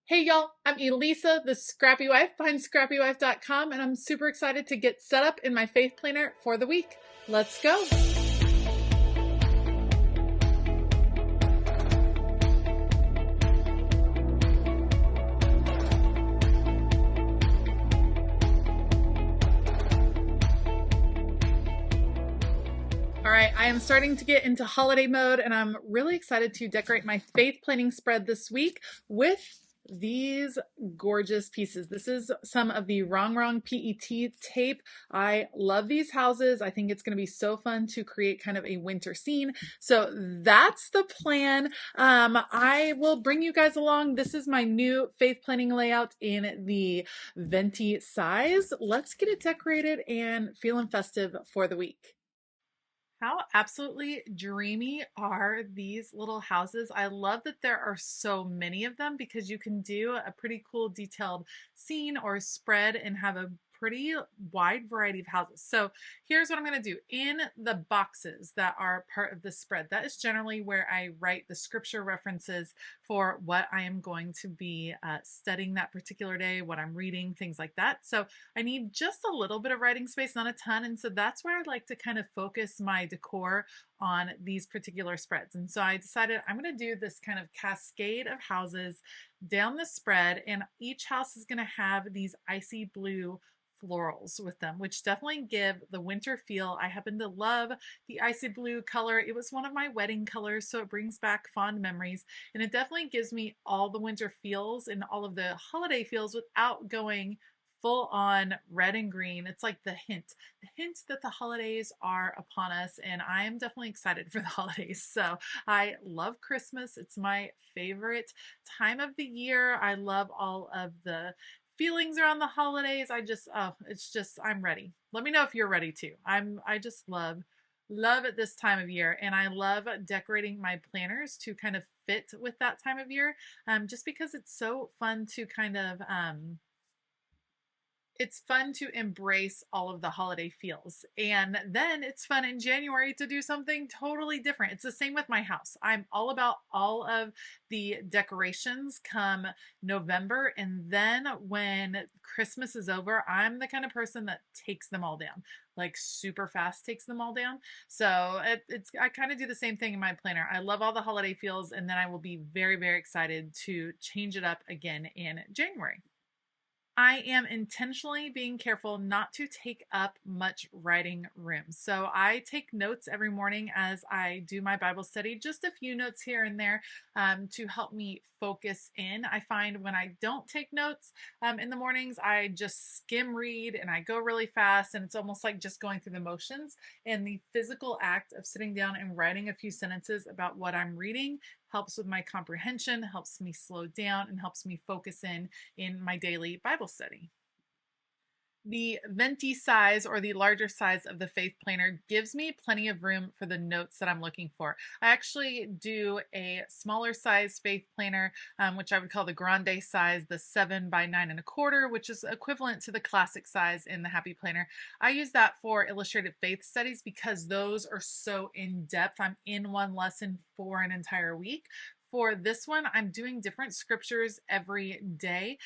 Hey y'all, I'm Elisa, the Scrappy Wife behind ScrappyWife.com, and I'm super excited to get set up in my faith planner for the week. Let's go. All right, I am starting to get into holiday mode, and I'm really excited to decorate my faith planning spread this week with these gorgeous pieces. This is some of the Rongrong PET tape. I love these houses. I think it's going to be so fun to create kind of a winter scene. So that's the plan. I will bring you guys along. This is my new faith planning layout in the venti size. Let's get it decorated and feeling festive for the week. How absolutely dreamy are these little houses? I love that there are so many of them because you can do a pretty cool detailed scene or spread and have a pretty wide variety of houses. So here's what I'm going to do. In the boxes that are part of the spread, that is generally where I write the scripture references for what I am going to be studying that particular day, what I'm reading, things like that. So I need just a little bit of writing space, not a ton. And so that's where I'd like to kind of focus my decor on these particular spreads. And so I decided I'm going to do this kind of cascade of houses down the spread, and each house is going to have these icy blue florals with them, which definitely give the winter feel. I happen to love the icy blue color. It was one of my wedding colors, so it brings back fond memories, and it definitely gives me all the winter feels and all of the holiday feels without going full on red and green. It's like the hint that the holidays are upon us, and I am definitely excited for the holidays. So I love Christmas. It's my favorite time of the year. I love all of the feelings around the holidays. It's just, I'm ready. Let me know if you're ready too. I just love it this time of year, and I love decorating my planners to kind of fit with that time of year, just because it's so fun to kind of it's fun to embrace all of the holiday feels. And then it's fun in January to do something totally different. It's the same with my house. I'm all about all of the decorations come November. And then when Christmas is over, I'm the kind of person that takes them all down, like super fast takes them all down. So I kind of do the same thing in my planner. I love all the holiday feels, and then I will be very, very excited to change it up again in January. I am intentionally being careful not to take up much writing room. So I take notes every morning as I do my Bible study, just a few notes here and there to help me focus in. I find when I don't take notes in the mornings, I just skim read and I go really fast, and it's almost like just going through the motions. And the physical act of sitting down and writing a few sentences about what I'm reading helps with my comprehension, helps me slow down, and helps me focus in my daily Bible study. The venti size, or the larger size of the faith planner, gives me plenty of room for the notes that I'm looking for. I actually do a smaller size faith planner, which I would call the grande size, the 7 by 9 1/4, which is equivalent to the classic size in the happy planner. I use that for illustrated faith studies because those are so in depth. I'm in one lesson for an entire week. For this one, I'm doing different scriptures every day.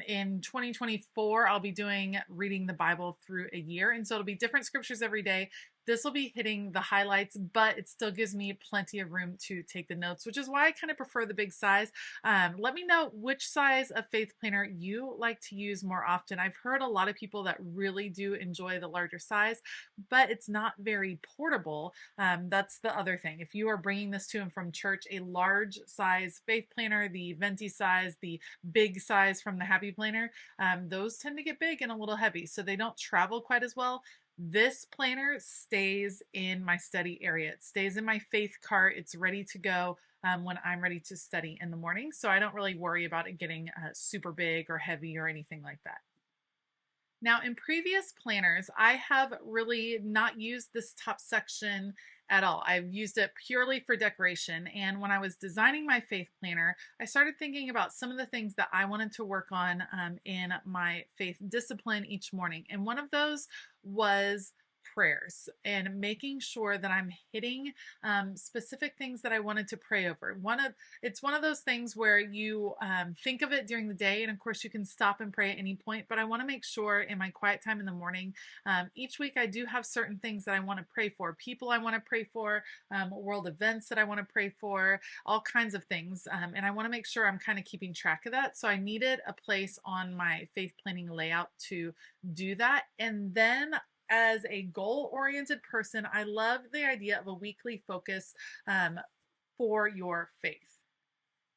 In 2024, I'll be doing reading the Bible through a year. And so it'll be different scriptures every day. This will be hitting the highlights, but it still gives me plenty of room to take the notes, which is why I kind of prefer the big size. Let me know which size of faith planner you like to use more often. I've heard a lot of people that really do enjoy the larger size, but it's not very portable. That's the other thing. If you are bringing this to and from church, a large size faith planner, the venti size, the big size from the happy planner, those tend to get big and a little heavy, so they don't travel quite as well. This planner stays in my study area. It stays in my faith cart. It's ready to go when I'm ready to study in the morning. So I don't really worry about it getting super big or heavy or anything like that. Now, in previous planners, I have really not used this top section at all. I've used it purely for decoration. And when I was designing my faith planner, I started thinking about some of the things that I wanted to work on in my faith discipline each morning. And one of those was prayers and making sure that I'm hitting specific things that I wanted to pray over. It's one of those things where you think of it during the day, and of course you can stop and pray at any point. But I want to make sure in my quiet time in the morning, each week I do have certain things that I want to pray for, people I want to pray for, world events that I want to pray for, all kinds of things, and I want to make sure I'm kind of keeping track of that. So I needed a place on my faith planning layout to do that, and then as a goal-oriented person, I love the idea of a weekly focus for your faith.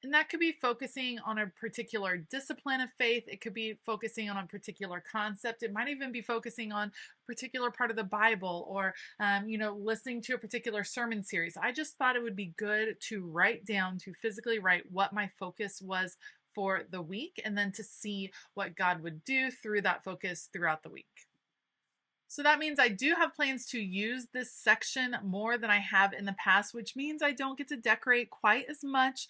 And that could be focusing on a particular discipline of faith. It could be focusing on a particular concept. It might even be focusing on a particular part of the Bible, or, listening to a particular sermon series. I just thought it would be good to write down, to physically write what my focus was for the week, and then to see what God would do through that focus throughout the week. So that means I do have plans to use this section more than I have in the past, which means I don't get to decorate quite as much.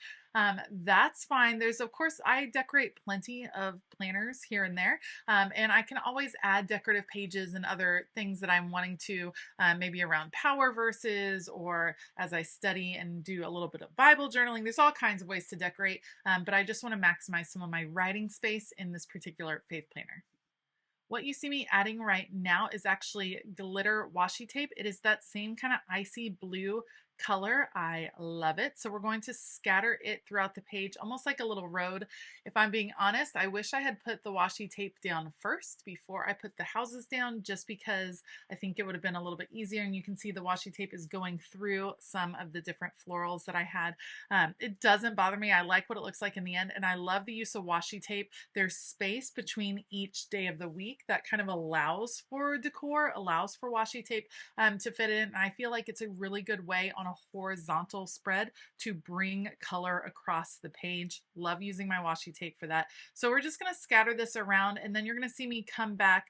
That's fine. Of course, I decorate plenty of planners here and there, and I can always add decorative pages and other things that I'm wanting to, maybe around power verses, or as I study and do a little bit of Bible journaling. There's all kinds of ways to decorate, but I just want to maximize some of my writing space in this particular faith planner. What you see me adding right now is actually glitter washi tape. It is that same kind of icy blue color. I love it. So we're going to scatter it throughout the page, almost like a little road. If I'm being honest, I wish I had put the washi tape down first before I put the houses down, just because I think it would have been a little bit easier. And you can see the washi tape is going through some of the different florals that I had. It doesn't bother me. I like what it looks like in the end. And I love the use of washi tape. There's space between each day of the week that kind of allows for decor, allows for washi tape to fit in. And I feel like it's a really good way on a horizontal spread to bring color across the page. Love using my washi tape for that. So we're just going to scatter this around, and then you're going to see me come back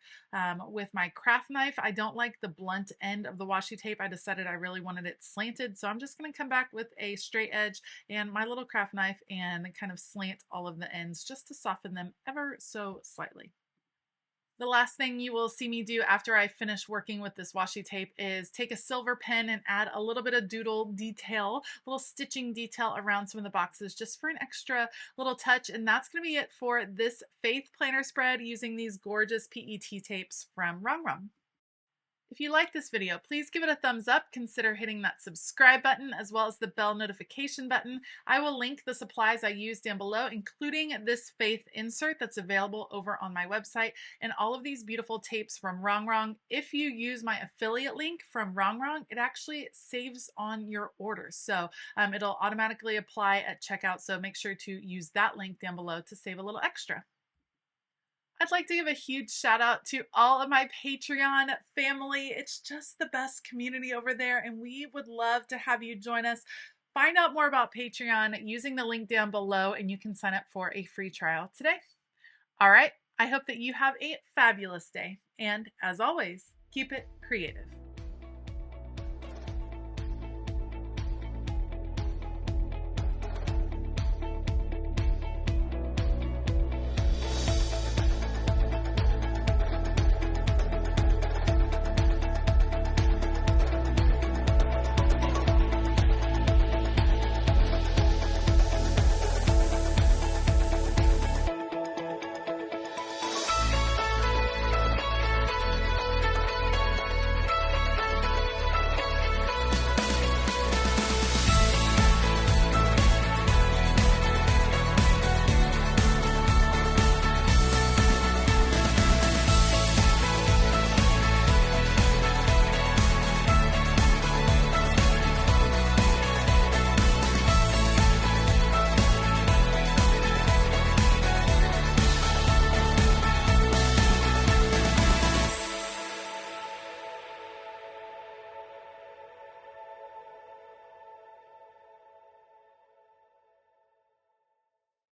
with my craft knife. I don't like the blunt end of the washi tape. I decided I really wanted it slanted, so I'm just going to come back with a straight edge and my little craft knife and kind of slant all of the ends just to soften them ever so slightly. The last thing you will see me do after I finish working with this washi tape is take a silver pen and add a little bit of doodle detail, little stitching detail around some of the boxes, just for an extra little touch. And that's going to be it for this faith planner spread using these gorgeous PET tapes from Rongrong. If you like this video, please give it a thumbs up. Consider hitting that subscribe button as well as the bell notification button. I will link the supplies I use down below, including this faith insert that's available over on my website, and all of these beautiful tapes from Rongrong. If you use my affiliate link from Rongrong, it actually saves on your order. So it'll automatically apply at checkout. So make sure to use that link down below to save a little extra. I'd like to give a huge shout out to all of my Patreon family. It's just the best community over there, and we would love to have you join us. Find out more about Patreon using the link down below, and you can sign up for a free trial today. All right, I hope that you have a fabulous day, and as always, keep it creative.